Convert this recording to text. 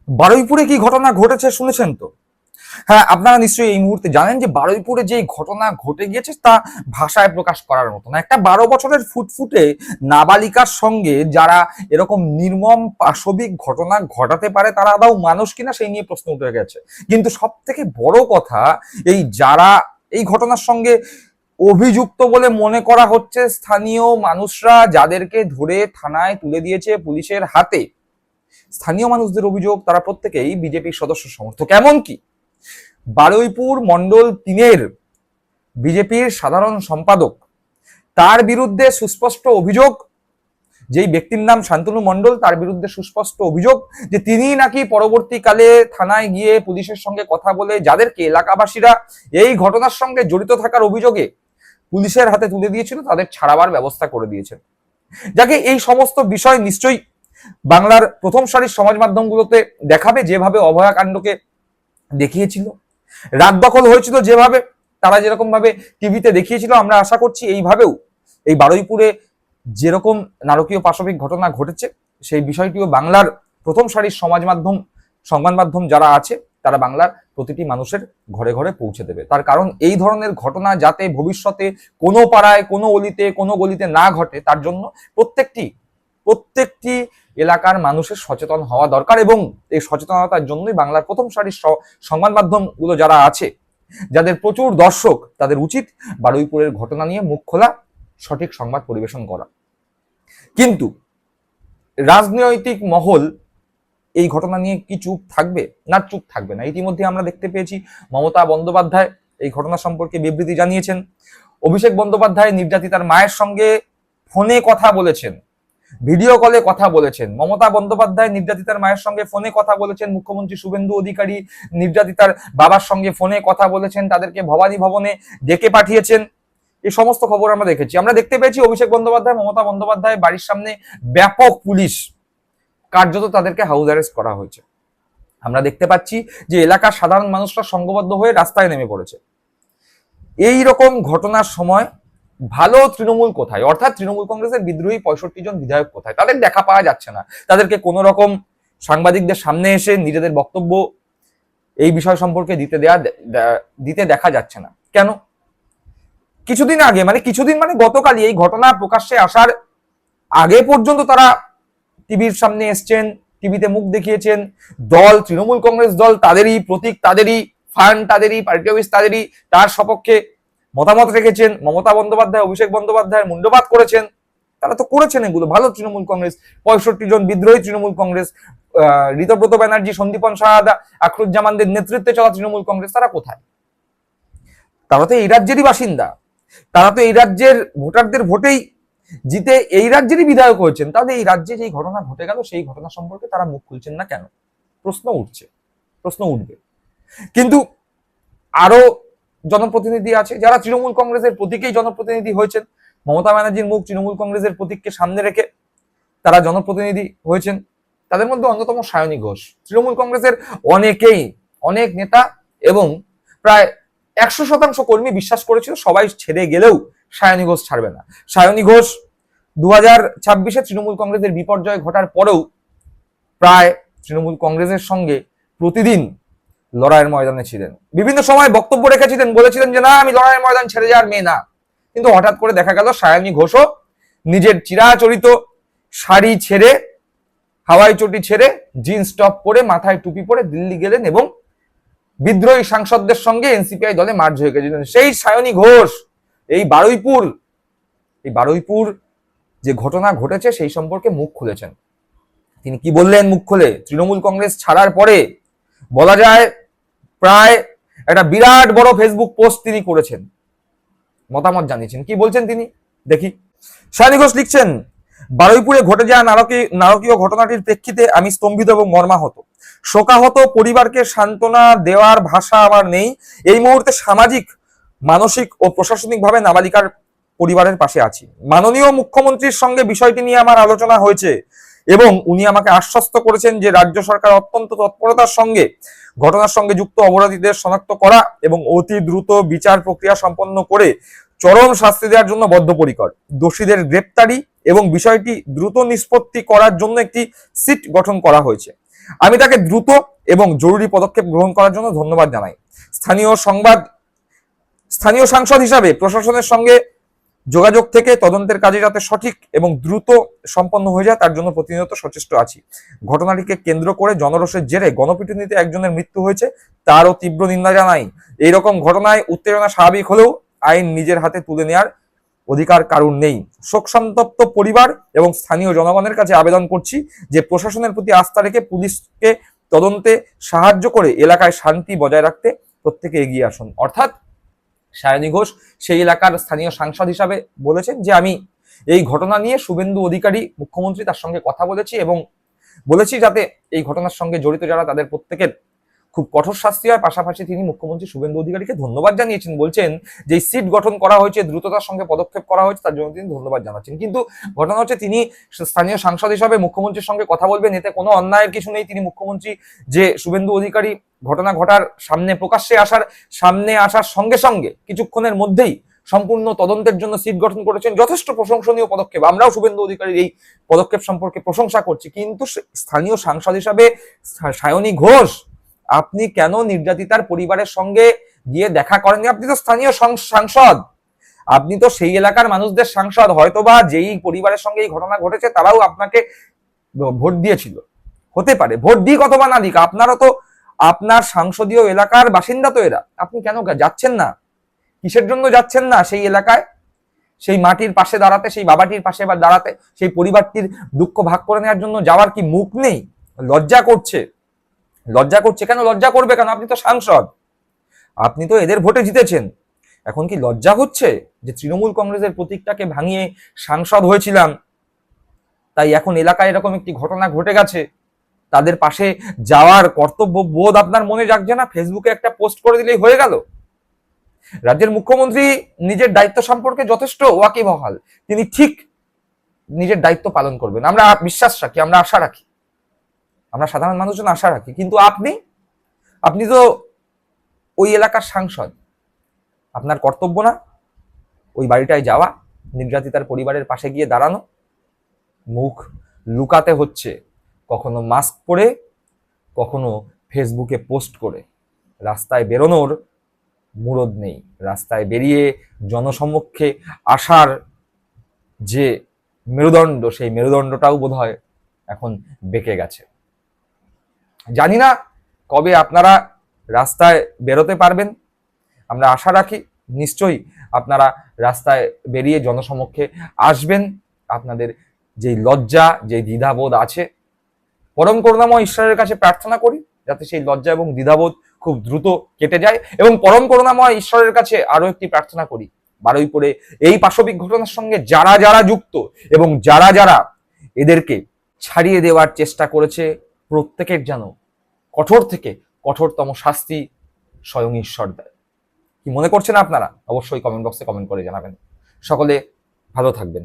বারুইপুরে কি ঘটনা ঘটেছে শুনেছেন তো? হ্যাঁ, আপনারা নিশ্চয়ই এই মুহূর্তে জানেন যে বারুইপুরে যে ঘটনা ঘটে গিয়েছে তা ভাষায় প্রকাশ করার মতো না। একটা 12 বছরের ফুটফুটে নাবালিকার সঙ্গে যারা এরকম নির্মম পাশবিক ঘটনা ঘটাতে পারে তারা আদৌ মানুষ কিনা সেই নিয়ে প্রশ্ন উঠে গেছে। কিন্তু সব থেকে বড় কথা, এই যারা এই ঘটনার সঙ্গে অভিযুক্ত বলে মনে করা হচ্ছে স্থানীয় মানুষরা, যাদেরকে ধরে থানায় তুলে দিয়েছে পুলিশের হাতে, স্থানীয় মানুষদের অভিযোগ তারা প্রত্যেকেই বিজেপির সদস্য সমর্থক। এমনকি বারুইপুর মন্ডল 3-এর বিজেপির সাধারণ সম্পাদক, তার বিরুদ্ধে সুস্পষ্ট অভিযোগ, যেই ব্যক্তির নাম শান্তনু মন্ডল, তার বিরুদ্ধে সুস্পষ্ট অভিযোগ যে তিনি নাকি পরবর্তীকালে থানায় গিয়ে পুলিশের সঙ্গে কথা বলে যাদেরকে এলাকাবাসীরা এই ঘটনার সঙ্গে জড়িত থাকার অভিযোগে পুলিশের হাতে তুলে দিয়েছিল তাদের ছাড়াবার ব্যবস্থা করে দিয়েছেন। যাকে এই সমস্ত বিষয় নিশ্চয়ই বাংলার প্রথম সারির সমাজ মাধ্যমগুলোতে দেখাবে, যেভাবে অভয়াকাণ্ডকে দেখিয়েছিল, রাত দখল হয়েছিল যেভাবে, তারা যেরকম ভাবে টিভিতে দেখিয়েছিল, আমরা আশা করছি এইভাবেও এই বারুইপুরে যেরকম নারকীয় পাশবিক ঘটনা ঘটেছে সেই বিষয়টিও বাংলার প্রথম সারির সংবাদ মাধ্যম যারা আছে তারা বাংলার প্রতিটি মানুষের ঘরে ঘরে পৌঁছে দেবে। তার কারণ এই ধরনের ঘটনা যাতে ভবিষ্যতে কোনো পাড়ায়, কোনো অলিতে, কোনো গলিতে না ঘটে, তার জন্য প্রত্যেকটি এলাকার মানুষের সচেতন হওয়া দরকার। এবং এই সচেতনতার জন্যই বাংলার প্রথম সারির সংবাদ মাধ্যমগুলো যারা আছে, যাদের প্রচুর দর্শক, তাদের উচিত বারুইপুরের ঘটনা নিয়ে মুখ খোলা, সঠিক সংবাদ পরিবেশন করা। কিন্তু রাজনৈতিক মহল এই ঘটনা নিয়ে কি চুপ থাকবে? না, চুপ থাকবে না। ইতিমধ্যে আমরা দেখতে পেয়েছি মমতা বন্দ্যোপাধ্যায় এই ঘটনা সম্পর্কে বিবৃতি জানিয়েছেন। অভিষেক বন্দ্যোপাধ্যায় নির্যাতিতার মায়ের সঙ্গে ফোনে কথা বলেছেন, ভিডিও কলে কথা বলেছেন। মমতা বন্দ্যোপাধ্যায় নির্যাতিতার মায়ের সঙ্গে ফোনে কথা বলেছেন। মুখ্যমন্ত্রী শুভেন্দু অধিকারী নির্যাতিতার বাবার সঙ্গে ফোনে কথা বলেছেন, তাদেরকে ভবানী ভবনে ডেকে পাঠিয়েছেন। এই সমস্ত খবর আমরা দেখেছি। আমরা দেখতে পেয়েছি অভিষেক বন্দ্যোপাধ্যায়, মমতা বন্দ্যোপাধ্যায় বাড়ির সামনে ব্যাপক পুলিশ, কার্যত তাদেরকে হাউস অ্যারেস্ট করা হয়েছে। আমরা দেখতে পাচ্ছি যে এলাকার সাধারণ মানুষরা সংঘবদ্ধ হয়ে রাস্তায় নেমে পড়েছে। এই রকম ঘটনার সময় ভালো তৃণমূল কোথায়? অর্থাৎ তৃণমূল কংগ্রেসের বিদ্রোহী 65 জন বিধায়ক কোথায়? তাদের দেখা পাওয়া যাচ্ছে না। তাদেরকে কোনো রকম সাংবাদিকদের সামনে এসে নিজেদের বক্তব্য এই বিষয় সম্পর্কে দিতে দেখা যাচ্ছে না। কেন? কিছুদিন আগে, মানে গতকালই এই ঘটনা প্রকাশ্যে আসার আগে পর্যন্ত তারা টিভির সামনে এসছেন, টিভিতে মুখ দেখিয়েছেন। দল, তৃণমূল কংগ্রেস দল, তাদেরই প্রতীক, তাদেরই ফান্ড, তাদেরই পার্টি অফিস, তাদেরই, তার সপক্ষে মতামত রেখেছেন। মমতা বন্দ্যোপাধ্যায়, অভিষেক বন্দ্যোপাধ্যায় মুন্ডপাত করেছেন। তারা তো করেছেন এগুলো, ভালো তৃণমূল কংগ্রেস। 65 জন বিদ্রোহী তৃণমূল কংগ্রেস, ঋতব্রত ব্যানার্জি, সন্দীপন সাহাদা, আখরুজ্জামানদের নেতৃত্বে চলা তৃণমূল কংগ্রেস, তারা কোথায়? তারা তো এই রাজ্যেরই বাসিন্দা, তারা তো এই রাজ্যের ভোটারদের ভোটেই জিতে এই রাজ্যেরই বিধায়ক হয়েছেন। তাহলে এই রাজ্যে যে ঘটনা ঘটে গেল সেই ঘটনা সম্পর্কে তারা মুখ খুলছেন না কেন? প্রশ্ন উঠবে। কিন্তু আরো জনপ্রতিনিধি আছে যারা তৃণমূল কংগ্রেসের প্রতীকেই জনপ্রতিনিধি হয়েছেন। মমতা ব্যানার্জির মুখ তৃণমূল কংগ্রেসের প্রতীককে সামনে রেখে তারা জনপ্রতিনিধি হয়েছেন। তাদের মধ্যে অন্যতম সায়নী ঘোষ। তৃণমূল কংগ্রেসের অনেক নেতা এবং প্রায় 100% কর্মী বিশ্বাস করেছিল সবাই ছেড়ে গেলেও সায়নী ঘোষ ছাড়বে না। সায়নী ঘোষ 2026-এ তৃণমূল কংগ্রেসের বিপর্যয় ঘটার পরেও প্রায় তৃণমূল কংগ্রেসের সঙ্গে প্রতিদিন লড়াইয়ের ময়দানে ছিলেন। বিভিন্ন সময় বক্তব্য রেখেছিলেন, বলেছিলেন যে না, আমি লড়াইয়ের ময়দান ছেড়ে যাওয়ার মেয়ে না। কিন্তু হঠাৎ করে দেখা গেল সায়নী ঘোষও নিজের চিরাচরিত শাড়ি ছেড়ে, হাওয়াই চটি ছেড়ে, জিন্স টপ পরে, মাথায় টুপি পরে দিল্লি গেলেন এবং বিদ্রোহী সাংসদদের সঙ্গে এনসিপিআই দলে মার্জ হয়ে গেছিলেন। সেই সায়নী ঘোষ এই বারুইপুর যে ঘটনা ঘটেছে সেই সম্পর্কে মুখ খুলেছেন। তিনি কি বললেন মুখ খুলে? তৃণমূল কংগ্রেস ছাড়ার পরে বলা যায় প্রায় একটা বিরাট বড় ফেসবুক পোস্ট তিনি করেছেন, মতামত জানিয়েছেন। কি বলছেন তিনি দেখি। সায়নী ঘোষ লিখছেন, বারুইপুরে ঘটে যাওয়া নারকীয় ঘটনাটির প্রেক্ষিতে আমি স্তম্ভিত এবং মর্মাহত। শোকাহত পরিবারকে সান্ত্বনা দেওয়ার ভাষা আমার নেই। এই মুহূর্তে সামাজিক, মানসিক ও প্রশাসনিকভাবে নাবালিকার পরিবারের পাশে আছি। মাননীয় মুখ্যমন্ত্রীর সঙ্গে বিষয়টি নিয়ে আমার আলোচনা হয়েছে এবং উনি আমাকে আশ্বস্ত করেছেন যে রাজ্য সরকার অত্যন্ত তৎপরতার সঙ্গে ঘটনার সঙ্গে যুক্ত অপরাধীদের শনাক্ত করা এবং অতি দ্রুত বিচার প্রক্রিয়া সম্পন্ন করে চরম শাস্তি দেওয়ার জন্য বদ্ধপরিকর। দোষীদের গ্রেপ্তারি এবং বিষয়টি দ্রুত নিষ্পত্তি করার জন্য একটি সিট গঠন করা হয়েছে। আমি তাকে দ্রুত এবং জরুরি পদক্ষেপ গ্রহণ করার জন্য ধন্যবাদ জানাই। স্থানীয় সাংসদ হিসাবে প্রশাসনের সঙ্গে যোগাযোগ থেকে তদন্তের কাজে যাতে সঠিক এবং দ্রুত সম্পন্ন হয়ে যায় তার জন্য প্রতিনিয়ত সচেষ্ট আছি। ঘটনাটিকে কেন্দ্র করে জনরোষের জেরে গণপিটুনিতে একজনের মৃত্যু হয়েছে, তারও তীব্র নিন্দা জানাই। এইরকম ঘটনায় উত্তেজনা স্বাভাবিক হলেও আইন নিজের হাতে তুলে নেওয়ার অধিকার কারণ নেই। শোক সন্তপ্ত পরিবার এবং স্থানীয় জনগণের কাছে আবেদন করছি যে প্রশাসনের প্রতি আস্থা রেখে পুলিশকে তদন্তে সাহায্য করে এলাকায় শান্তি বজায় রাখতে প্রত্যেকে এগিয়ে আসুন। অর্থাৎ সায়নী ঘোষ সেই এলাকার স্থানীয় সাংসদ হিসাবে বলেছেন যে আমি এই ঘটনা নিয়ে শুভেন্দু অধিকারী মুখ্যমন্ত্রী তার সঙ্গে কথা বলেছি এবং বলেছি যাতে এই ঘটনার সঙ্গে জড়িত যারা তাদের প্রত্যেকের খুব কঠোর শাস্তি হয়। পাশাপাশি তিনি মুখ্যমন্ত্রী শুভেন্দু অধিকারীকে ধন্যবাদ জানিয়েছেন, বলছেন যে সিট গঠন করা হয়েছে, দ্রুততার সঙ্গে পদক্ষেপ করা হয়েছে, তার জন্য তিনি ধন্যবাদ জানাচ্ছেন। কিন্তু ঘটনা হচ্ছে তিনি স্থানীয় সাংসদ হিসাবে মুখ্যমন্ত্রীর সঙ্গে কথা বলবেন, এতে কোনো অন্যায়ের কিছু নেই। তিনি মুখ্যমন্ত্রী যে শুভেন্দু অধিকারী ঘটনা ঘটার সামনে আসার সঙ্গে সঙ্গে কিছুক্ষণের মধ্যেই সম্পূর্ণ তদন্তের জন্য সিট গঠন করেছেন, যথেষ্ট প্রশংসনীয় পদক্ষেপ। আমরাও শুভেন্দু অধিকারীর এই পদক্ষেপ সম্পর্কে প্রশংসা করছি। কিন্তু স্থানীয় সাংসদ হিসাবে সায়নী ঘোষ, আপনি কেন নির্যাতিতার পরিবারের সঙ্গে গিয়ে দেখা করেননি? আপনি তো স্থানীয় সাংসদ, আপনি তো সেই এলাকার মানুষদের সাংসদ। হয়তোবা যেই পরিবারের সঙ্গে এই ঘটনা ঘটেছে তারাও আপনাকে ভোট দিয়েছিল, হতে পারে। ভোট দিক অথবা না দিক, আপনারও তো আপনার সংসদীয় এলাকার বাসিন্দা তো এরা। আপনি কেন যাচ্ছেন না? কিসের জন্য যাচ্ছেন না সেই এলাকায়? সেই মাটির পাশে দাঁড়াতে, সেই বাবাটির পাশে বা দাঁড়াতে, সেই পরিবারটির দুঃখ ভাগ করে নেওয়ার জন্য যাওয়ার কি মুখ নেই? লজ্জা করছে। কেন লজ্জা করবে? কেন? আপনি তো সাংসদ, আপনি তো এদের ভোটে জিতেছেন। এখন কি লজ্জা হচ্ছে যে তৃণমূল কংগ্রেসের প্রতীকটাকে ভাঙিয়ে সাংসদ হয়েছিলাম, তাই এখন এলাকায় এরকম একটি ঘটনা ঘটে গেছে, তাদের পাশে যাওয়ার কর্তব্য বোধ আপনার মনে জাগছে না? ফেসবুকে একটা পোস্ট করে দিলেই হয়ে গেল? রাজ্যের মুখ্যমন্ত্রী নিজের দায়িত্ব সম্পর্কে যথেষ্ট ওয়াকিবহাল, তিনি ঠিক নিজের দায়িত্ব পালন করবেন। আমরা বিশ্বাস রাখি, আমরা আশা রাখি, আমরা সাধারণ মানুষজন আশা রাখি। কিন্তু আপনি তো ওই এলাকার সাংসদ, আপনার কর্তব্য না ওই বাড়িটায় যাওয়া, নির্যাতিতার পরিবারের পাশে গিয়ে দাঁড়ানো? মুখ লুকাতে হচ্ছে, কখনো মাস্ক পরে, কখনো ফেসবুকে পোস্ট করে। রাস্তায় বেরোনোর মুরদ নেই, রাস্তায় বেরিয়ে জনসমক্ষে আসার যে মেরুদণ্ড, সেই মেরুদণ্ডটাও বোধহয় এখন বেঁকে গেছে। জানি না কবে আপনারা রাস্তায় বেরোতে পারবেন, আমরা আশা রাখি নিশ্চয়ই আপনারা রাস্তায় বেরিয়ে জনসমক্ষে আসবেন। আপনাদের যেই লজ্জা, যে দ্বিধাবোধ আছে, পরম করুণাময় ঈশ্বরের কাছে প্রার্থনা করি যাতে সেই লজ্জা এবং দ্বিধাবোধ খুব দ্রুত কেটে যায়। এবং পরম করুণাময় ঈশ্বরের কাছে আরো একটি প্রার্থনা করি, বারুইপুরে এই পাশবিক ঘটনার সঙ্গে যারা যারা যুক্ত এবং যারা যারা এদেরকে ছাড়িয়ে দেওয়ার চেষ্টা করেছে, প্রত্যেকের যেন কঠোর থেকে কঠোরতম শাস্তি স্বয়ং ঈশ্বর দেয়। কি মনে করছেন আপনারা? অবশ্যই কমেন্ট বক্সে কমেন্ট করে জানাবেন। সকলে ভালো থাকবেন।